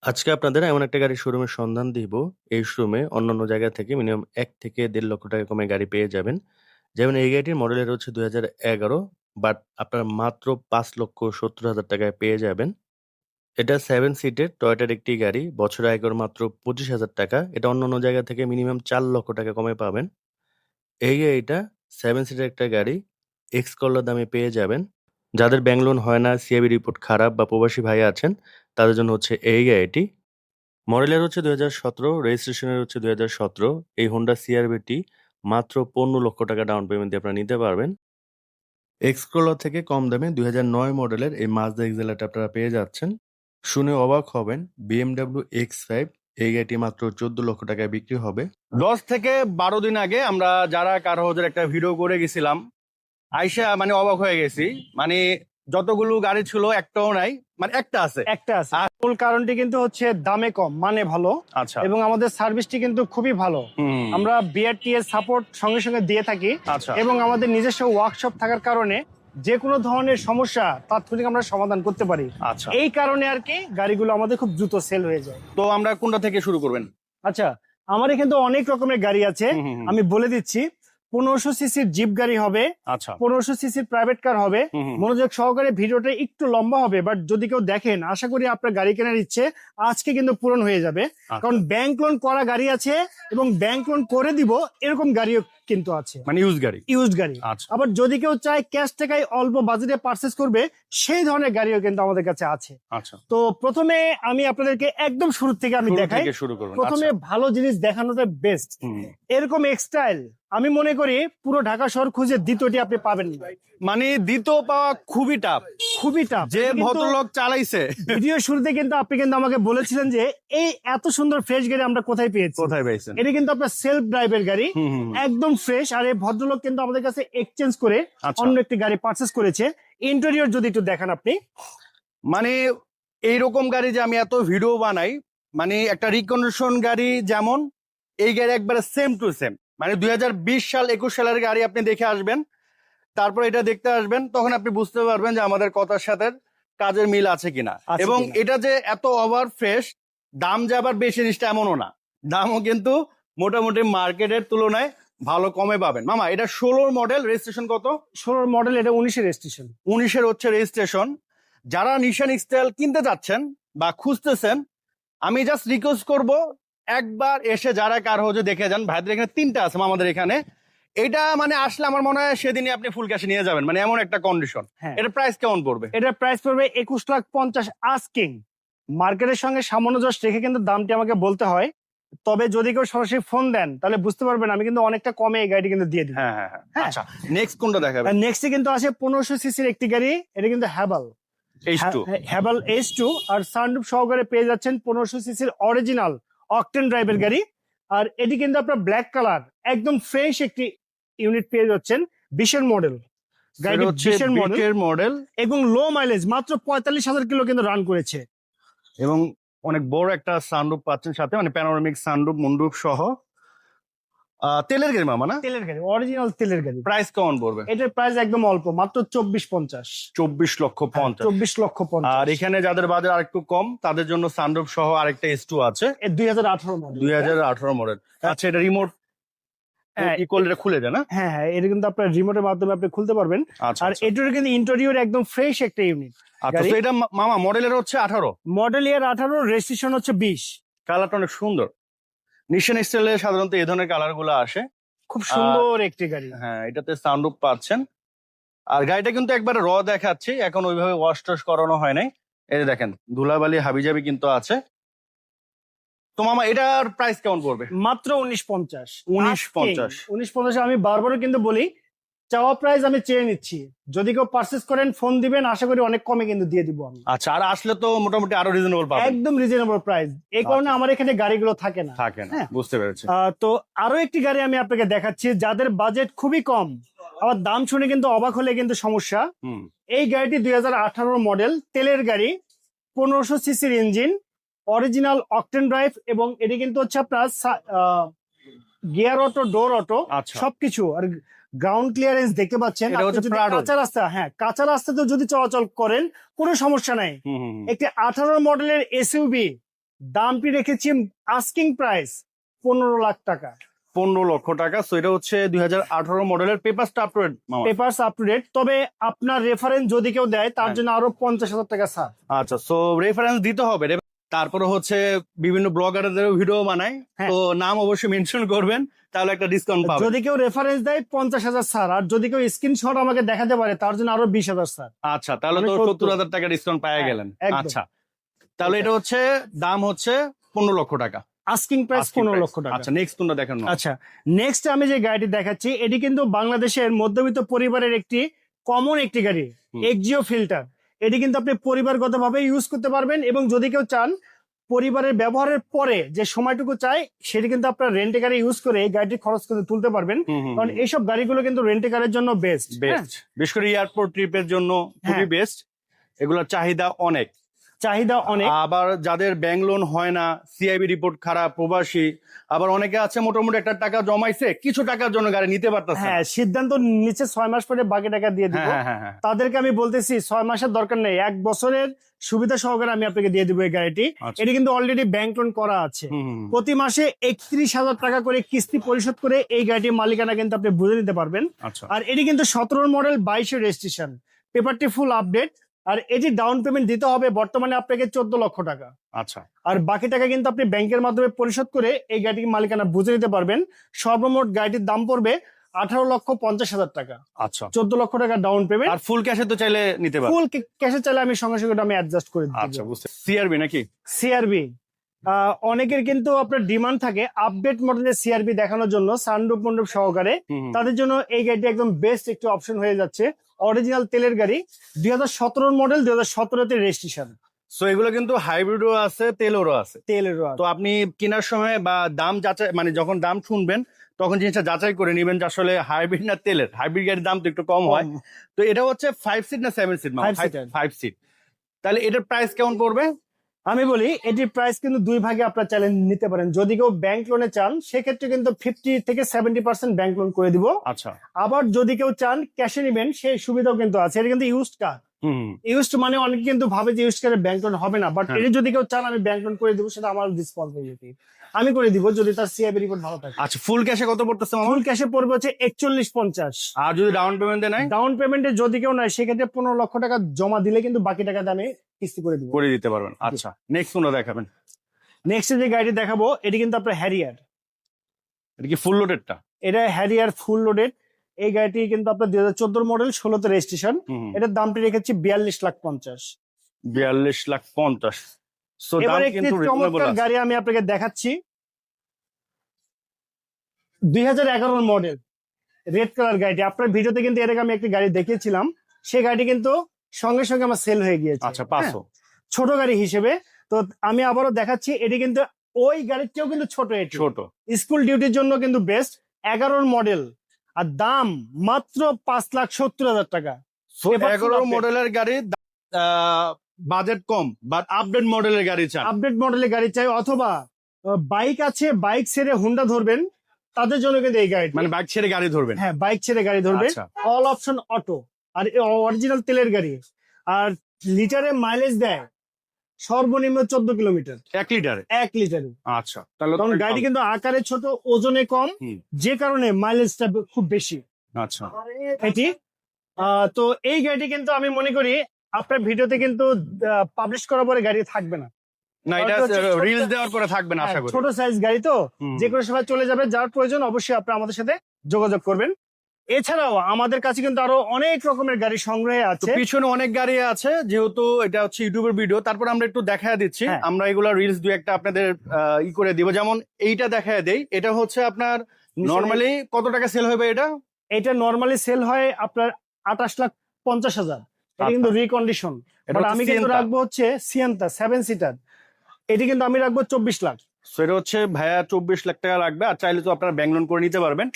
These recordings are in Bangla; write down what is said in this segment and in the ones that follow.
আজকে আপনাদের এমন একটা গাড়ির শোরুমের সন্ধান দিব। এই শোরুমে অন্যান্য জায়গা থেকে মিনিমাম ১ থেকে ১.৫ লক্ষ টাকা কমে গাড়ি পেয়ে যাবেন। যেমন এই গাড়িটির মডেলের হচ্ছে ২০১১, বাট আপনারা মাত্র ৫,৭০,০০০ টাকায় পেয়ে যাবেন। এটা 7 সিটের টয়োটার একটি গাড়ি। বছরে আয়কর মাত্র ২৫,০০০ টাকা। এটা অন্যান্য জায়গা থেকে মিনিমাম ৪ লক্ষ টাকা কমে পাবেন। এই গাড়িটা 7 সিটের একটা গাড়ি। এক্স করলা দামে পেয়ে যাবেন। যাদের ব্যাংক লোন হয় না, সিআইবি রিপোর্ট খারাপ বা প্রবাসী ভাই আছেন, তাদের জন্য হচ্ছে এই গাড়িটি। মডেলের হচ্ছে ২০১৭, রেজিস্ট্রেশনের হচ্ছে ২০১৭। এই হোন্ডা সিআরভিটি মাত্র ১৫ লক্ষ টাকা ডাউন পেমেন্ট দিয়ে আপনারা নিতে পারবেন। এক্সকোলা থেকে কম দামে ২০০৯ মডেলের এই মাজদা এক্সেলেটর আপনারা পেয়ে যাচ্ছেন। শুনে অবাক হবেন, বিএমডাব্লিউ X5 এই গাড়িটি মাত্র ১৪ লক্ষ টাকায় বিক্রি হবে। ১০ থেকে ১২ দিন আগে আমরা যারা কার হাউজের একটা ভিডিও করে গেছিলাম, আইসা মানে অবাক হয়ে গেছি। মানে যতগুলো গাড়ি ছিল একটাও নাই, মানে একটা আছে। একটা আছে। মূল কারণটি কিন্তু হচ্ছে দামে কম, মানে ভালো, আচ্ছা। এবং আমাদের সার্ভিসটি কিন্তু খুবই ভালো। আমরা বিআরটি এর সাপোর্ট সঙ্গে সঙ্গে দিয়ে থাকি। আচ্ছা। এবং আমাদের নিজস্ব ওয়ার্কশপ থাকার কারণে যে কোনো ধরনের সমস্যা তাৎক্ষণিক আমরা সমাধান করতে পারি। আচ্ছা। এই কারণে আর কি গাড়িগুলো আমাদের খুব দ্রুত সেল হয়ে যায়। তো আমরা কোনটা থেকে শুরু করবেন? আচ্ছা, আমার কিন্তু অনেক রকমের গাড়ি আছে। আমি বলে দিচ্ছি, ১৫০০ সিসির জিপ গাড়ি হবে, আচ্ছা। ১৫০০ সিসির প্রাইভেট কার হবে। মনোযোগ সহকারে ভিডিওটা একটু লম্বা হবে, বাট যদি কেউ দেখেন, আশা করি আপনার গাড়ি কেনার ইচ্ছে আজকে কিন্তু পূরণ হয়ে যাবে। কারণ ব্যাংক লোন করা গাড়ি আছে এবং ব্যাংক লোন করে দিব এরকম গাড়িও কিন্তু আছে, মানে ইউজড গাড়ি। আচ্ছা। আবার যদি কেউ চায় ক্যাশ টাকায় অল্প বাজেটে পারচেজ করবে, সেই ধরনের গাড়িও কিন্তু আমাদের কাছে আছে। আচ্ছা। তো প্রথমে আমি আপনাদেরকে একদম শুরু থেকে আমি দেখাই। শুরু করুন। প্রথমে ভালো জিনিস দেখানোটা বেস্ট। এরকম এক্সটাইল আমি মনে করি পুরো ঢাকা শহর খুঁজে দ্বিতীয়টি আপনি পাবেন না। মানে দ্বিতীয় পাওয়া খুবই টাফ। যে ভদ্রলোক চালাইছে ভিডিও শুরুতে কিন্তু আপনি কিন্তু আমাকে বলেছিলেন যে এই এত সুন্দর ফ্রেশ গাড়ি আমরা কোথায় পেয়েছি। এটা কিন্তু আপনার সেলফ ড্রাইভের গাড়ি, একদম ফ্রেশ। আর এই ভদ্রলোক কিন্তু আমাদের কাছে এক্সচেঞ্জ করে অন্য একটি গাড়ি পারচেজ করেছে। ইন্টেরিয়র যদি একটু দেখান আপনি। মানে এইরকম গাড়ি যে আমি এত ভিডিও বানাই, মানে একটা রিকন্ডিশন গাড়ি যেমন, এই গাড়ি একবারে সেম টু সেম। মানে ২০২০ সাল ২১ সালের গাড়ি আপনি দেখে আসবেন, তারপর এটা দেখতে আসবেন, তখন আপনি বুঝতে পারবেন যে আমাদের কথার সাথে কাজের মিল আছে কিনা। এবং এটা যে এত ওভার ফ্রেশ, দাম যে আবার বেশি জিনিসটা এমনও না। দামও কিন্তু মোটামুটি মার্কেটের তুলনায় ভালো কমে পাবেন। মামা, এটা ১৬ মডেল, রেজিস্ট্রেশন কত? ১৬ মডেল, এটা ১৯ রেজিস্ট্রেশন। ১৯ হচ্ছে রেজিস্ট্রেশন। যারা নিশান এক্সটাইল কিনতে যাচ্ছেন বা খুঁজতেছেন, আমি জাস্ট রিকোয়েস্ট করব, একবার এসে যারা কার হাউজে দেখে যান। ভাইদের এখানে ৩টা আছে আমাদের এখানে। এটা মানে আসলে আমার মনে হয় সেদিনই আপনি ফুল ক্যাশে নিয়ে যাবেন, মানে এমন একটা কন্ডিশন। এটা প্রাইস কেমন পড়বে? এটা প্রাইস পড়বে ২১,৫০,০০০ আস্কিং। মার্কেটের সঙ্গে সামঞ্জস্য রেখে কিন্তু দামটি আমাকে বলতে হয়। তবে যদি কেউ সরাসরি ফোন দেন তাহলে বুঝতে পারবেন আমি কিন্তু অনেকটা কমে এই গাড়িটি কিন্তু দিয়ে দিই। হ্যাঁ। আচ্ছা, নেক্সট কোনটা দেখাবেন? নেক্সট কিন্তু আছে ১৫০০ সিসির একটি গাড়ি। এটা কিন্তু হ্যাভাল H2 আর সানরুফ সহকারে পেয়ে যাচ্ছেন ১৫০০ সিসির অরিজিনাল অকটেন ড্রাইভের গাড়ি। আর এটি কিন্তু আপনার ব্ল্যাক কালার, একদম ফ্রেশ একটি ইউনিট পেয়ে যাচ্ছেন। ২০-এর মডেল গাড়ি, ২০-এর মডেল এবং লো মাইলেজ, মাত্র ৪৫,০০০ কিলো কিন্তু রান করেছে। এবং অনেক বড় একটা সানরুফ পাচ্ছেন সাথে, মানে প্যানোরামিক সানরুফ, মুনরুফ সহ। তেলের গাড়ি মামা না? তেলের গাড়ি, অরিজিনাল তেলের গাড়ি। প্রাইস কেমন পড়বে? এটার প্রাইস একদম অল্প, মাত্র ২৪,৫০,০০০। ২৪,৫০,০০০। ২৪,৫০,০০০। আর এখানে যাদের বাজার আরেকটু কম, তাদের জন্য সানরুফ সহ আরেকটা S2 আছে, ২০১৮ মডেল। ২০১৮ মডেল। আচ্ছা, এটা রিমোট খুলে যায় না? হ্যাঁ, এটা কিন্তু আপনার রিমোটের মাধ্যমে আপনি খুলতে পারবেন। আর এটার কিন্তু ইন্টেরিয়র একদম ফ্রেশ একটা ইউনিট। আচ্ছা, তো এটা মামা মডেলের হচ্ছে 18, মডেল ইয়ার 18, রেজিস্ট্রেশন হচ্ছে 20। কালারটা অনেক সুন্দর। নিশান এক্সটাইলে সাধারণত এই ধরনের কালার গুলো আসে। খুব সুন্দর একটি গাড়ি। হ্যাঁ, এটাতে সানরুফ পাচ্ছেন। আর গাড়িটা কিন্তু একবারে র দেখাচ্ছি, এখন ওইভাবে ওয়াশ টশ করানো হয় নাই। এই যে দেখেন, ধুলাবালি হাবিজাবি কিন্তু আছে। তো মামা, এটার প্রাইস কেমন পড়বে? মাত্র ১৯,৫০,০০০। ১৯,৫০,০০০। আমি বারবারও কিন্তু বলি, চাওয়া প্রাইস আমি চেয়ে নিচ্ছি। যদি কেউ পারচেজ করেন, ফোন দিবেন, আশা করি অনেক কমে কিন্তু দিয়ে দিব আমি। আচ্ছা, আর আসলে তো মোটামুটি আরো রিজনেবল পাবেন। একদম রিজনেবল প্রাইস। এই কারণে আমার এখানে গাড়িগুলো থাকে না। বুঝতে পেরেছি। তো আরো একটি গাড়ি আমি আপনাকে দেখাচ্ছি, যাদের বাজেট খুবই কম, আবার দাম শুনে কিন্তু অবাক হলে কিন্তু সমস্যা। এই গাড়িটি ২০১৮ মডেল, তেলের গাড়ি, ১৫০০ সিসির ইঞ্জিন, অরিজিনাল অকটেন ড্রাইভ, এবং এটি কিন্তু হচ্ছে আপনার গিয়ার অটো, ডোর অটো, সবকিছু। আর গ্রাউন্ড ক্লিয়ারেন্স দেখতে পাচ্ছেন। কাঁচা রাস্তা, কাঁচা রাস্তাতে যদি চলাচল করেন কোনো সমস্যা নাই। একটি 18 মডেলের এসইউভি দামটি রেখেছি আস্কিং প্রাইস 15 লাখ টাকা। 15 লক্ষ টাকা। সো এটা হচ্ছে 2018 মডেলের পেপারসটা আপ টু ডেট মামা। পেপারস আপ টু ডেট, তবে আপনার রেফারেন্স যদি কেউ দেয় তার হ্যাঁ। জন্য আরো 50,000 টাকা ছাড়। আচ্ছা, সো রেফারেন্স দিতে হবে। তারপরে হচ্ছে বিভিন্ন ব্লগারদের ভিডিও বানায়, হ্যাঁ। তো নাম অবশ্যই মেনশন করবেন, তাহলে একটা ডিসকাউন্ট পাবেন। যদি কেউ রেফারেন্স দেয় 50,000 ছাড়, আর যদি কেউ স্ক্রিনশট আমাকে দেখাতে পারে তার জন্য আরো 20,000 ছাড়। আচ্ছা, তাহলে মানে তো 70,000 70,000 টাকা ডিসকাউন্ট পেয়ে হ্যাঁ, গেলেন। একদম। আচ্ছা, তাহলে এটা হচ্ছে দাম হচ্ছে 15 লক্ষ টাকা। Asking price Asking 15 price। লক্ষ টাকা। আচ্ছা, নেক্সট কোনটা দেখেন না? আচ্ছা, নেক্সট আমি যে গাড়িটি দেখাচ্ছি এটি কিন্তু বাংলাদেশের মধ্যবিত্ত পরিবারের একটি কমন একটি গাড়ি, হুম। Axio filter. এটি কিন্তু আপনি পরিবারগতভাবে ইউজ করতে পারবেন, এবং যদি কেউ চান পরিবারের ব্যবহারের পরে যে সময়টুকু চাই সেটি কিন্তু আপনার রেন্টে গাড়ি ইউজ করে এই গাড়িটির খরচ কিন্তু তুলতে পারবেন। কারণ এইসব গাড়িগুলো কিন্তু রেন্টে গাড়ির জন্য বেস্ট। বেস্ট, বিশেষ করে এয়ারপোর্ট ট্রিপের জন্য খুবই হ্যাঁ। বেস্ট। এগুলোর চাহিদা অনেক। চাহিদা অনেক। আবার যাদের ব্যাংক লোন হয় না, সিআইবি রিপোর্ট খারাপ, প্রবাসী, আবার অনেকে আছে মোটামুটি একটা টাকা জমাইছে, কিছু টাকার জন্য গাড়ি নিতে পারতেছে। হ্যাঁ, সিদ্ধান্ত নিচে 6 মাস পরে বাকি টাকা দিয়ে দিব। হ্যাঁ, হ্যাঁ, হ্যাঁ। তাদেরকে আমি বলতেছি 6 মাসের দরকার নেই, 1 বছরের সুবিধা সহকারে আমি আপনাকে দিয়ে দিব এই গাড়িটি। আচ্ছা। এটি কিন্তু অলরেডি ব্যাংক লোন করা আছে। হুম। প্রতি মাসে 31,000 টাকা করে কিস্তি পরিশোধ করে এই গাড়িটির মালিকানা কিন্তু আপনি বুঝে নিতে পারবেন। আচ্ছা, আর এটি কিন্তু 17 মডেল 22 রেজিস্ট্রেশন, পেপারটি ফুল আপডেট। আর এটি ডাউন পেমেন্ট দিতে হবে বর্তমানে আপনাকে 14 লক্ষ টাকা। আচ্ছা, আর বাকি টাকা কিন্তু আপনি ব্যাংকের মাধ্যমে পরিশোধ করে এই গাড়িটির মালিকানা বুঝে নিতে পারবেন। সর্বমোট গাড়িটির দাম পড়বে 18,50,000 টাকা। আচ্ছা। 14 লক্ষ টাকা ডাউন পেমেন্ট। আর ফুল ক্যাশে তো চাইলে নিতে পারবেন। ফুল ক্যাশে চাইলে আমি সঙ্গে সঙ্গে আমি অ্যাডজাস্ট করে দিই। আচ্ছা, বুঝতে। সিআরবি নাকি? সিআরবি অনেকের কিন্তু আপনার ডিমান্ড থাকে আপডেট মডেলের সিআরবি দেখানোর জন্য, সানরুফ মন্ডপ সহকারে। তাদের জন্য এই গাড়িটি একদম বেস্ট একটি অপশন হয়ে যাচ্ছে। অরিজিনাল তেলের গাড়ি, 2017 মডেল, 2017 রেজিস্ট্রেশন। সো এগুলো কিন্তু হাইব্রিডও আছে, তেলেরও আছে। তেলেরও তো আপনি কেনার সময় বা দাম যাচাই, মানে যখন দাম শুনবেন তখন জিনিসটা যাচাই করে নেবেন যে আসলে হাইব্রিড না তেলের। হাইব্রিড গাড়ির দাম তো একটু কম হয়। তো এটা হচ্ছে 5 সিট না 7 সিট? 5 সিট। তাহলে এটার প্রাইস কেমন পড়বে? আমি বলি এটির প্রাইস কিন্তু দুই ভাগে আপনারা চাইলে নিতে পারেন। যদি কেউ ব্যাংক লোনে চান সেক্ষেত্রে কিন্তু 50 থেকে 70% ব্যাংক লোন করে দিব। আচ্ছা। আবার যদি কেউ চান ক্যাশে নিবেন সেই সুবিধাও কিন্তু আছে। এটা কিন্তু ইউজড কার। ইউজড মানে অনেকে কিন্তু ভাবে যে ইউজড কারের ব্যাংক লোন হবে না, বাট এটা যদি কেউ চান আমি ব্যাংক লোন করে দিব, সেটা আমার রেসপন্সিবিলিটি, আমি করে দিব যদি তার সিআইবি রিপোর্ট ভালো থাকে। আচ্ছা, ফুল ক্যাশে কত পড়তেছে মামা? ফুল ক্যাশে পড়বে হচ্ছে 41,50। আর যদি ডাউন পেমেন্টে নেয়? ডাউন পেমেন্টে যদি কেউ নেয় সেক্ষেত্রে 15 লক্ষ টাকা জমা দিলে কিন্তু বাকি টাকা আমি কিস্তি করে দিব। করে দিতে পারবেন। আচ্ছা, নেক্সট কোনটা দেখাবেন? নেক্সট যে গাড়িটি দেখাবো এটি কিন্তু আপনার হ্যারিয়ার। এটা কি ফুল লোডেডটা? এটা হ্যারিয়ার ফুল লোডেড। এই গাড়িটি কিন্তু আপনার 2014 মডেল, 16 রেজিস্ট্রেশন। এটার দামটি রেখেছি 42,50,000। 42,50,000। সো দাম এবার একটি কিন্তু রিজনেবল চমৎকার আছে। গাড়ি আমি আপনাকে দেখাচ্ছি, 2011 মডেল, রেড কালার গাড়িটি। আপনার ভিডিওতে কিন্তু এর আগে আমি একটি গাড়ি দেখিয়েছিলাম, সেই গাড়ি কিন্তু সঙ্গে সঙ্গে আমার সেল হয়ে গিয়েছে। আচ্ছা, 500। ছোট গাড়ি হিসেবে। তো আমি আবারও দেখাচ্ছি, এটি কিন্তু ওই গাড়ির চেয়েও কিন্তু ছোট। এটি ছোট, স্কুল ডিউটির জন্য কিন্তু বেস্ট। 11 মডেল, আর দাম মাত্র 5,70,000 টাকা। সো 11 মডেলের গাড়ি, বাজেট কম, বাট আপডেট মডেলের গাড়ি চান। আপডেট মডেলের গাড়ি চাই, অথবা বাইক আছে, বাইক ছেড়ে হুন্ডা ধরবেন, তাদের জন্য কিন্তু এই গাড়ি, মানে বাইক ছেড়ে গাড়ি ধরবেন। হ্যাঁ, বাইক ছেড়ে গাড়ি ধরবেন। আচ্ছা। অল অপশন অটো, আর অরিজিনাল তেলের গাড়ি। আর লিটারে মাইলেজ দেয় সর্বনিম্ন 14 কিলোমিটার 1 লিটারে। 1 লিটারে। আচ্ছা, তাহলে কারণ গাড়ি কিন্তু আকারে ছোট, ওজনে কম, যে কারণে মাইলেজটা খুব বেশি। আচ্ছা, এটি তো এই গাড়িটি কিন্তু আমি মনে করি আপনার ভিডিওতে কিন্তু পাবলিশ করার পরে গাড়ি থাকবে না। না, এটা হয়তো হচ্ছে ছোট- রিলস দেওয়ার পরে থাকবে না আশা হ্যাঁ, করি। ছোট সাইজ গাড়ি তো হুম। যে কোনো সময় চলে যাবে। যার প্রয়োজন অবশ্যই আপনি আমাদের সাথে যোগাযোগ করবেন। এছাড়াও আমাদের কাছে কিন্তু আরো অনেক রকমের গাড়ি সংগ্রহে তো আছে। পিছনে অনেক গাড়ি আছে, যেহেতু এটা হচ্ছে ইউটিউবের ভিডিও, তারপর আমরা একটু দেখায় দিচ্ছি। হ্যাঁ। আমরা এগুলা রিলস দুই একটা আপনাদের ই করে দিব। যেমন এইটা দেখায় দেই। এটা হচ্ছে আপনার নরমালি কত টাকা সেল হবে এটা? এটা নরমালি সেল হয় আপনার 28,50,000। এটা কিন্তু রিকন্ডিশন। এটা হচ্ছে আমি কিন্তু সিয়েন্তা। রাখবো হচ্ছে সিয়ান্তা 7 সিটার, এটি কিন্তু আমি রাখবো 24 লাখ। সো এটা হচ্ছে ভাইয়া 24 লাখ টাকা লাগবে, আর চাইলে তো আপনারা ব্যাংক লোন করে নিতে পারবেন।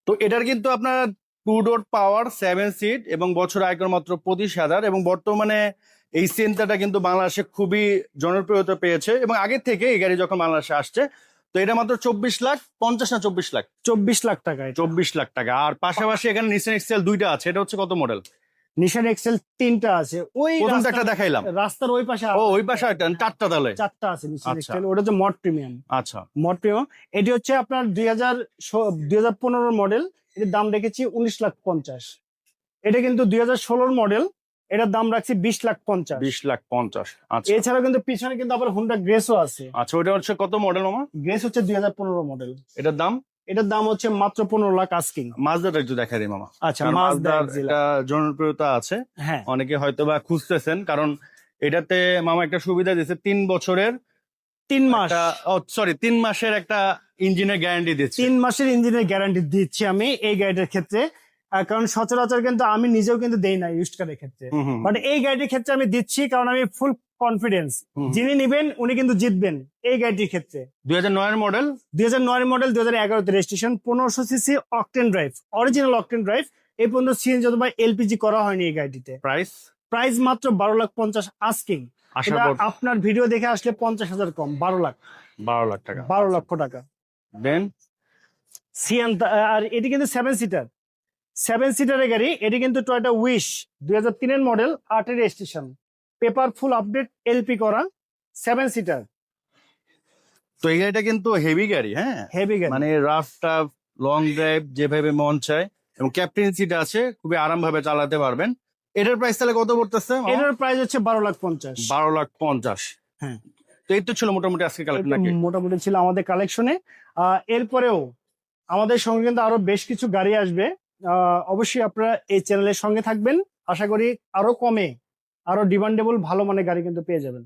তো এটার কিন্তু আপনার 2 ডোর পাওয়ার, 7 সিট, এবং বছর আয়কর মাত্র 25,000। এবং বর্তমানে এই সিয়েন্তাটা কিন্তু বাংলাদেশে খুবই জনপ্রিয়তা পেয়েছে, এবং আগের থেকে এই গাড়ি যখন বাংলাদেশে আসছে। তো এটা মাত্র 24,50,000 না 24 লাখ? 24 লাখ টাকা। 24 লাখ টাকা। আর পাশাপাশি এখানে নিসান এক্সেল দুইটা আছে। এটা হচ্ছে কত মডেল? নিশান এক্সেল 3টা আছে। ওই প্রথম রাস্তার- একটা দেখাইলাম। রাস্তার ওই পাশে ও ওই পাশে একটা 4টা তাহলে। 4টা আছে নিশান আচ্ছা। এক্সেল, ওটা হচ্ছে মড প্রিমিয়াম। আচ্ছা মড প্রিমিয়াম এটি হচ্ছে আপনার 2015 মডেল, এটার দাম রেখেছি 19,50,000। এটা কিন্তু 2016 মডেল, এটার দাম রাখছি 20,50,000। 20,50,000। আচ্ছা এছাড়াও কিন্তু পিছনে কিন্তু আবার হুন্ডা গ্রেসও আছে। আচ্ছা ওটা হচ্ছে কত মডেল মামা? গ্রেস হচ্ছে 2015 মডেল, এটার দাম? এটার দাম হচ্ছে মাত্র 15 লাখ আস্কিং। মাজদাটা একটু দেখাই দিই মামা। আচ্ছা, কারণ মাজদা মাজদার এক্সিলা। একটা জনপ্রিয়তা আছে, হ্যাঁ অনেকে হয়তো বা খুঁজতেছেন, কারণ এটাতে মামা একটা সুবিধা দিচ্ছে 3 বছরের 3 মাস, 3 মাসের একটা ইঞ্জিনের গ্যারান্টি দিচ্ছে। 3 মাসের ইঞ্জিনের গ্যারান্টি দিচ্ছি আমি এই গাড়িটার ক্ষেত্রে। কারণ সচরাচর কিন্তু আমি নিজেও কিন্তু দেই না ইউজড কারের ক্ষেত্রে, হুম, হুম, বাট এই গাড়িটির ক্ষেত্রে আমি দিচ্ছি কারণ আমি ফুল কনফিডেন্স হুম। যিনি নিবেন উনি কিন্তু জিতবেন এই গাড়িটির ক্ষেত্রে। 2009 মডেল। 2009 মডেল, 2011 তে registration, 1500 CC octane drive, original octane drive. এই পর্যন্ত সিএনজি অথবা এলপিজি করা হয়নি এই গাড়িটিতে। প্রাইস প্রাইস মাত্র 12,50,000 আস্কিং। আশা এটা কর আপনার ভিডিও দেখে আসলে 50,000 কম, 12 লাখ, 12 লাখ টাকা। 12 লক্ষ টাকা। দেন সিয়ান, আর এটি কিন্তু 7 সিটার, 7 সিটারের গাড়ি। এটি কিন্তু টয়োটা উইশ 2003 এর মডেল, 8 এর registration, paper full update, LP করা, 7 সিটার তো এই গাড়িটা কিন্তু হেভি গাড়ি, হ্যাঁ হেভি গাড়ি। মানে রাফ টাফ লং ড্রাইভ যেভাবে মন চায়, এবং ক্যাপ্টেন সিট আছে, খুবই আরাম ভাবে চালাতে পারবেন। এটার প্রাইস তাহলে কত পড়তেছে? এটার প্রাইস হচ্ছে 12,50,000। 12,50,000। হ্যাঁ। তো এই তো ছিল মোটামুটি আজকে কালেকশন এটা নাকি? মোটামুটি ছিল আমাদের কালেকশনে। এরপরেও আমাদের সঙ্গে কিন্তু আরো বেশ কিছু গাড়ি আসবে। অবশ্যই আপনারা এই চ্যানেলের সঙ্গে থাকবেন। আশা করি আরো কমে, আরো ডিমান্ডেবল ভালো মানের গাড়ি কিন্তু পেয়ে যাবেন।